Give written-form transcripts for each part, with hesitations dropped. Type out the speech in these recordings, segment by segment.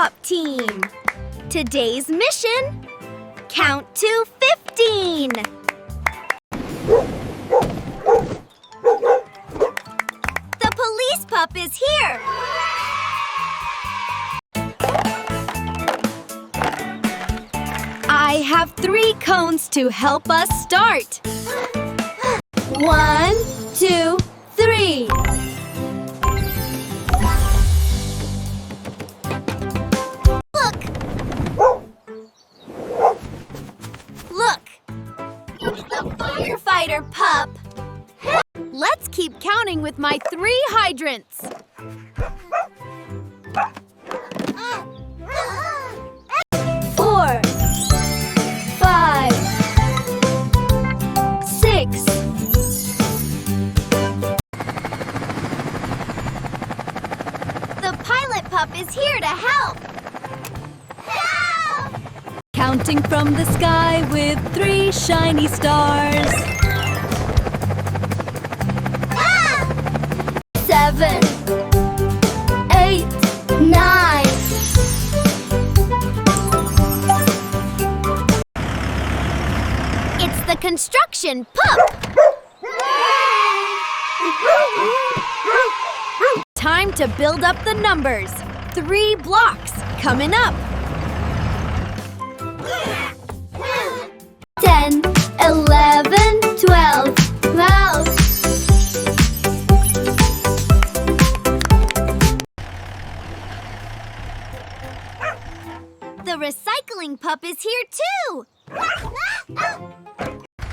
Lollipop team. Today's mission: count to 15. The police pup is here. I have 3 cones to help us start. 1, 2, 3. Look! Look! It's the firefighter pup. Let's keep counting with my 3 hydrants. 4, 5, 6. The pilot pup is here to help. Help! Counting from the sky with 3 shiny stars. 7, 8, 9. It's the construction pup. Time to build up the numbers. 3 blocks coming up. 10, 11, 12. Wow. The recycling pup is here too.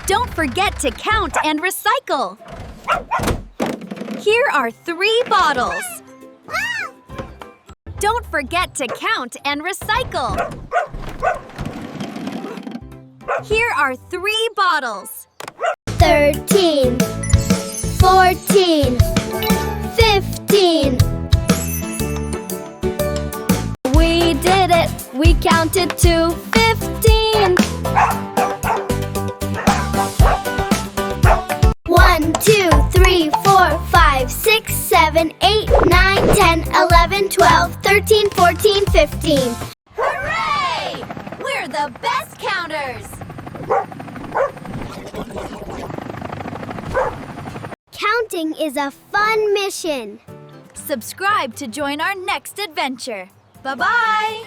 Don't forget to count and recycle. Here are 3 bottles. Don't forget to count and recycle. Here are 3 bottles. 13, 14, 15. We did it! We counted to 15. 1, 2, 3, 4, 5, 6, 7, 8, 9, 10, 11, 12, 13, 14, 15. Hooray! We're the best counters! Counting is a fun mission. Subscribe to join our next adventure. Bye-bye!